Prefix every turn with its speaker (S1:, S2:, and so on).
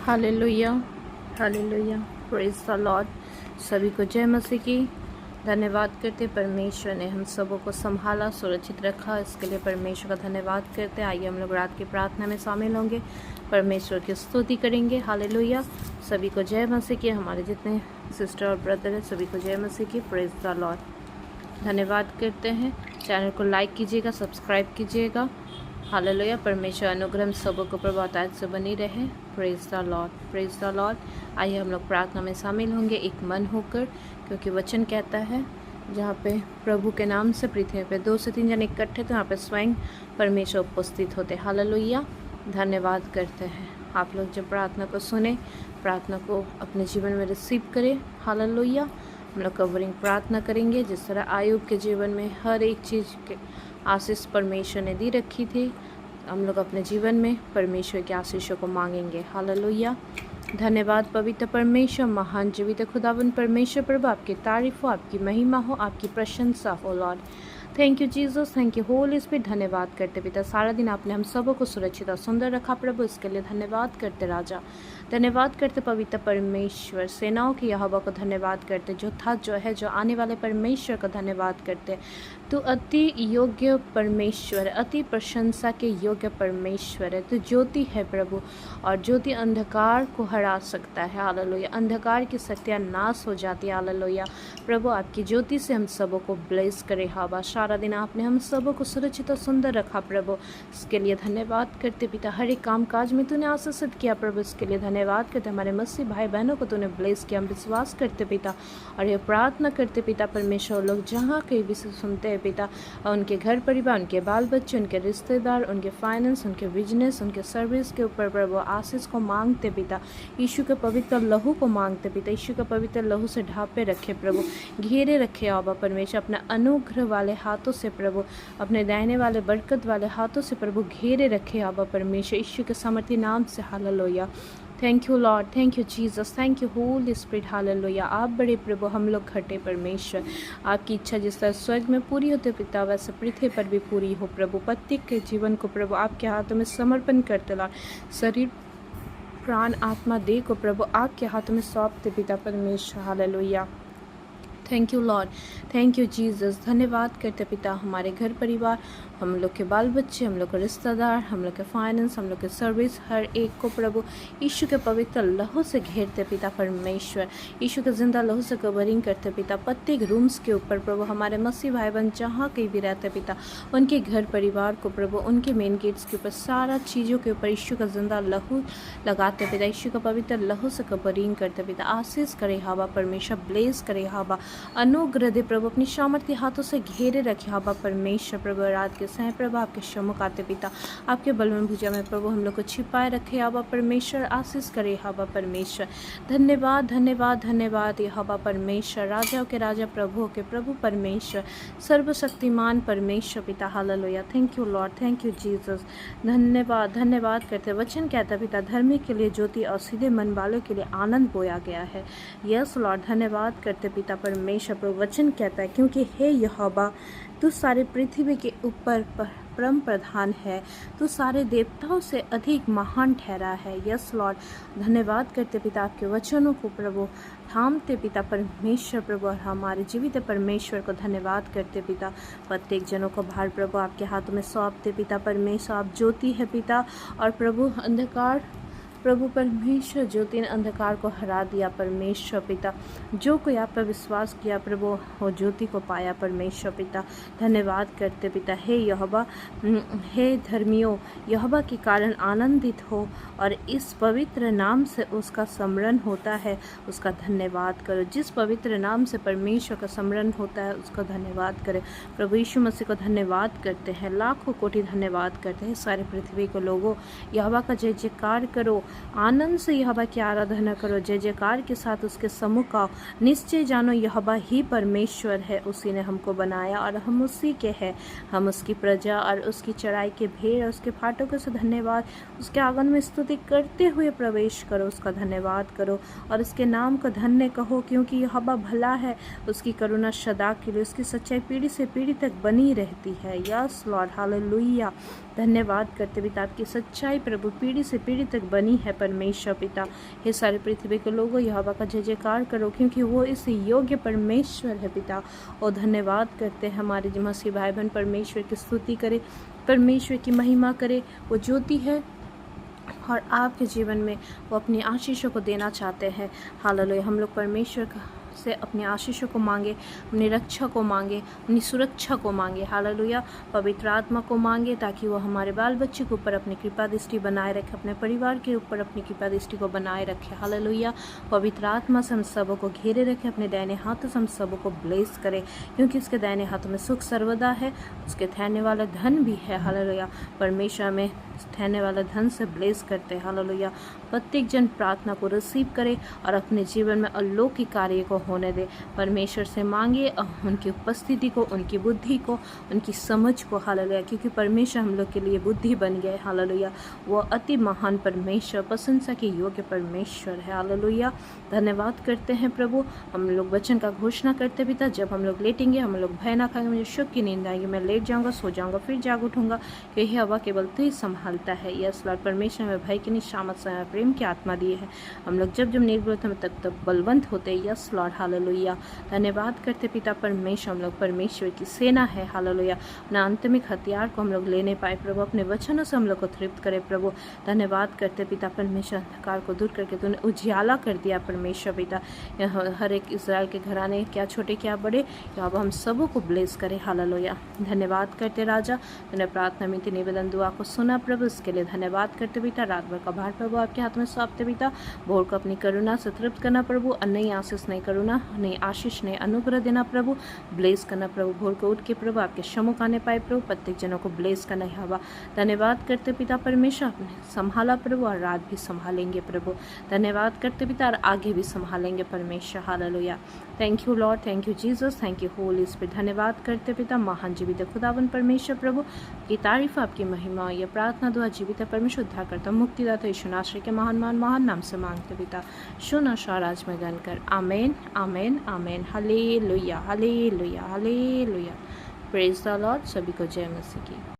S1: Hallelujah, hallelujah, praise the lord. सभी को जय मसीह की। धन्यवाद करते परमेश्वर ने हम सबों को संभाला, सुरक्षित रखा, इसके लिए परमेश्वर का धन्यवाद करते। आइए हम लोग रात की प्रार्थना में शामिल होंगे, परमेश्वर की स्तुति करेंगे। हालेलुया, सभी को जय मसीह की। हमारे जितने सिस्टर और ब्रदर हैं सभी को जय मसीह की। Praise the Lord. धन्यवाद करते हैं। चैनल को लाइक कीजिएगा, सब्सक्राइब कीजिएगा। हालेलुया, परमेश्वर अनुग्रह हम सबों को प्रभाताज से बनी रहे। Praise the Lord, praise the Lord. आइए हम लोग प्रार्थना में शामिल होंगे एक मन होकर, क्योंकि वचन कहता है जहाँ पे प्रभु के नाम से पृथ्वी पे 2 से 3 जन इकट्ठे तो यहाँ पे स्वयं परमेश्वर उपस्थित होते। हालेलुया, धन्यवाद करते हैं। आप लोग जब प्रार्थना को सुने, प्रार्थना को अपने जीवन में रिसीव करें। हालेलुया, हम लोग कवरिंग प्रार्थना करेंगे। जिस तरह आयुब के जीवन में हर एक चीज़ के आशीष परमेश्वर ने दी रखी थी, हम लोग अपने जीवन में परमेश्वर के आशीषों को मांगेंगे। हालेलुया, धन्यवाद पवित्र परमेश्वर, महान जीवित खुदावन परमेश्वर। प्रभु आपकी तारीफ हो, आपकी महिमा हो, आपकी प्रशंसा हो Lord. Thank you Jesus, thank you Holi spirit. धन्यवाद करते पिता, सारा दिन आपने हम सबों को सुरक्षित और सुंदर रखा प्रभु, इसके लिए धन्यवाद करते राजा। धन्यवाद करते पवित्र परमेश्वर, सेनाओं की यहोवा को धन्यवाद करते, जो था जो है जो आने वाले परमेश्वर को धन्यवाद करते। तू अति योग्य परमेश्वर, अति प्रशंसा के योग्य परमेश्वर है। तू ज्योति है प्रभु, और ज्योति अंधकार को हरा सकता है। हालेलुया, अंधकार की शक्तियाँ नाश हो जाती है। हालेलुया, प्रभु आपकी ज्योति से हम सबों को ब्लेस करे। हावा, सारा दिन आपने हम सबों को सुरक्षित और सुंदर रखा प्रभु, इसके लिए धन्यवाद करते पिता। हर एक काम काज में तूने आशीषित किया प्रभु, इसके लिए धन्यवाद करते। हमारे मसीह भाई बहनों को तूने ब्लेस किया, हम विश्वास करते पिता, और ये प्रार्थना करते पिता परमेश्वर, लोग जहाँ कहीं भी सुनते हैं पिता, उनके घर परिवार, उनके बाल बच्चे, उनके रिश्तेदार, उनके फाइनेंस, उनके बिजनेस, उनके सर्विस के ऊपर प्रभु आशीष को मांगते पिता। यीशु के पवित्र लहू को मांगते पिता, यीशु के पवित्र लहू से ढापे रखे प्रभु, घेरे रखे आबा परमेश्वर, अपने अनुग्रह वाले हाथों से प्रभु, अपने दाहिने वाले बरकत वाले हाथों से प्रभु घेरे रखे आबा परमेश्वर, यीशु के सामर्थी नाम से। Hallelujah, thank you Lord, thank you Jesus, thank you Holi spirit. Hallelujah, आप बड़े प्रभु, हम लोग घटे परमेश्वर। आपकी इच्छा जिस तरह स्वर्ग में पूरी होती पिता, वैसे पृथ्वी पर भी पूरी हो प्रभु। प्रत्येक के जीवन को प्रभु आपके हाथों में समर्पण करते लॉर्ड। शरीर, प्राण, आत्मा, देह को प्रभु आपके हाथों में सौंपते पिता परमेश्वर। Hallelujah, thank you Lord, thank you Jesus. धन्यवाद करते पिता, हमारे घर परिवार, हम लोग के बाल बच्चे, हम लोग के रिश्तेदार, हम लोग के फाइनेंस, हम लोग के सर्विस, हर एक को प्रभु यीशु के पवित्र लहू से घेरते पिता परमेश्वर। यीशु के जिंदा लहू से कवरिंग करते पिता। प्रत्येक रूम्स के ऊपर प्रभु हमारे मसीह भाई बहन जहाँ कहीं भी रहते पिता, उनके घर परिवार को प्रभु, उनके मेन गेट्स के ऊपर, सारा चीज़ों के ऊपर यीशु का जिंदा लहू लगाते पिता। यीशु का पवित्र लहू से कवरिंग करते पिता। आशीष करे हवा परमेश्वर, ब्लेस करे हवा, अनुग्रह दे प्रभु, अपनी सामर्थ्य हाथों से घेरे रखे हवा परमेश्वर। प्रभु रात के सह प्रभु आपके सम्मुख आते पिता, आपके बलवन भुजा में प्रभु हम लोग को छिपाए रखे हवा परमेश्वर। आशीष करे हवा परमेश्वर। धन्यवाद, धन्यवाद, धन्यवाद ये हवा परमेश्वर, राजाओं के राजा, प्रभुओं के प्रभु परमेश्वर, सर्वशक्तिमान परमेश्वर पिता। Hallelujah, thank you Lord, thank you Jesus. धन्यवाद, धन्यवाद करते। वचन कहता पिता, धर्मी के लिए ज्योति और सीधे मन वालों के लिए आनंद बोया गया है। यस लॉर्ड, धन्यवाद करते पिता परमेश्वर। प्रभु वचन कहता है, क्योंकि हे यहोवा तू सारे पृथ्वी के ऊपर परम प्रधान है, तू सारे देवताओं से अधिक महान ठहरा है। यस लॉर्ड, धन्यवाद करते पिता, आपके वचनों को प्रभु थामते पिता परमेश्वर प्रभु, और हमारे जीवित परमेश्वर को धन्यवाद करते पिता। प्रत्येक जनों को भार प्रभु आपके हाथों में सौंपते पिता परमेश्वर। आप ज्योति है पिता, और प्रभु अंधकार प्रभु परमेश्वर, ज्योति ने अंधकार को हरा दिया परमेश्वर पिता। जो कोई आप पर विश्वास किया प्रभु, वो ज्योति को पाया परमेश्वर पिता। धन्यवाद करते पिता। हे यहोवा, हे धर्मियों, यहोवा के कारण आनंदित हो, और इस पवित्र नाम से उसका स्मरण होता है, उसका धन्यवाद करो। जिस पवित्र नाम से परमेश्वर का स्मरण होता है, उसका धन्यवाद करें। प्रभु यीशु मसीह को धन्यवाद करते हैं, लाखों कोटि धन्यवाद करते हैं। सारे पृथ्वी को लोगों यहोवा का जय जयकार करो, आनंद से यहोवा की आराधना करो, जय जयकार के साथ उसके सम्मुख आओ। निश्चय जानो यहोवा ही परमेश्वर है, उसी ने हमको बनाया और हम उसी के हैं। हम उसकी प्रजा और उसकी चराई के भेड़, उसके फाटकों से धन्यवाद, उसके आंगन में स्तुति करते हुए प्रवेश करो। उसका धन्यवाद करो और उसके नाम को धन्य कहो, क्योंकि यहोवा भला है, उसकी करुणा सदा के लिए, उसकी सच्चाई पीढ़ी से पीढ़ी तक बनी रहती है। यस लॉर्ड, हालेलुया, धन्यवाद करते पिता, आपकी सच्चाई प्रभु पीढ़ी से पीढ़ी तक बनी है परमेश्वर पिता। हे सारे पृथ्वी के लोगों, यहोवा का जय जयकार करो, क्योंकि वो इस योग्य परमेश्वर है पिता। और धन्यवाद करते हैं हमारे मसीह भाई बहन परमेश्वर की स्तुति करे, परमेश्वर की महिमा करे। वो ज्योति है और आपके जीवन में वो अपनी आशीषों को देना चाहते हैं। हालेलुया। हम लोग परमेश्वर से अपनी आशीषों को मांगे, अपनी रक्षा को मांगे, अपनी सुरक्षा को मांगे। हालेलुया। पवित्र आत्मा को मांगे ताकि वो हमारे बाल बच्चे के ऊपर अपनी कृपा दृष्टि बनाए रखे, अपने परिवार के ऊपर अपनी कृपा दृष्टि को बनाए रखे। हालेलुया। पवित्र आत्मा से हम सबों को घेरे रखे, अपने दाहिने हाथों से हम सबों को ब्लेस करे, क्योंकि उसके दाहिने हाथों में सुख सर्वदा है, उसके ठहरने वाला धन भी है। हालेलुया। परमेश्वर में ठहरने वाला धन से ब्लेस करते हैं। हालेलुया। प्रत्येक जन प्रार्थना को रिसीव करे और अपने जीवन में अलौकिक कार्य को होने दे। परमेश्वर से मांगे उनकी उपस्थिति को, उनकी बुद्धि को, उनकी समझ को। हालेलुया। क्योंकि परमेश्वर हम लोग के लिए बुद्धि बन गए। हालेलुया। वो अति महान परमेश्वर, प्रशंसा के योग्य परमेश्वर है। हालेलुया। धन्यवाद करते हैं प्रभु। हम लोग वचन का घोषणा करते पिता, जब हम लोग लेटेंगे हम लोग भय ना खाएंगे, मुझे सुख की नींद आएगी, मैं लेट जाऊंगा, सो जाऊंगा, फिर जाग उठूंगा, यही हवा केवल तू ही संभालता है। Yes Lord. परमेश्वर में भय की निशामत समय प्रेम की आत्मा दी है। हम लोग जब जब निर्भय होते हैं तब बलवंत होते हैं। Yes Lord. हालेलुया। धन्यवाद करते पिता परमेश्वर, हम लोग परमेश्वर की सेना है। हालेलुया। अपना आंतरिक हथियार को हम लोग लेने पाए प्रभु, अपने वचनों से हम लोग को तृप्त करे प्रभु। धन्यवाद करते पिता परमेश्वर, अंधकार को दूर करके तूने उजियाला कर दिया परमेश्वर पिता। हर एक इस्राएल के घराने, क्या छोटे क्या बड़े, अब हम सबों को ब्लेस करे। हालेलुया। धन्यवाद करते राजा, तूने प्रार्थना मिनती निवेदन दुआ को सुना प्रभु, इसके लिए धन्यवाद करते पिता। रात भर का भार प्रभु आपके हाथ में सौंपते पिता। भोर को अपनी करुणा से तृप्त करना प्रभु, नई आशीष नई करुणा नई आशीष नई अनुग्रह देना प्रभु, ब्लेस करना प्रभु। भोर को उठ के प्रभु आपके सम्मुख आने पाए प्रभु, प्रत्येक जनों को ब्लेस करना है। हवा धन्यवाद करते पिता परमेश्वर, आपने संभाला प्रभु और रात भी संभालेंगे प्रभु। धन्यवाद करते पिता और आगे भी संभालेंगे परमेश्वर। Hallelujah. Thank you Lord, thank you Jesus, thank you Holi spirit. धन्यवाद करते पिता महान जीवित खुदावन परमेश्वर प्रभु की तारीफ आपकी महिमा। यह प्रार्थना दुआ जीवित परमेश्वर उद्धार करता मुक्तिदाता यीशु नासरी के महान महान नाम से मांगते पिता, सुन राज में गण कर। Amen amen amen. Hallelujah hallelujah hallelujah. Praise the lord. सभी को जय मसीह की।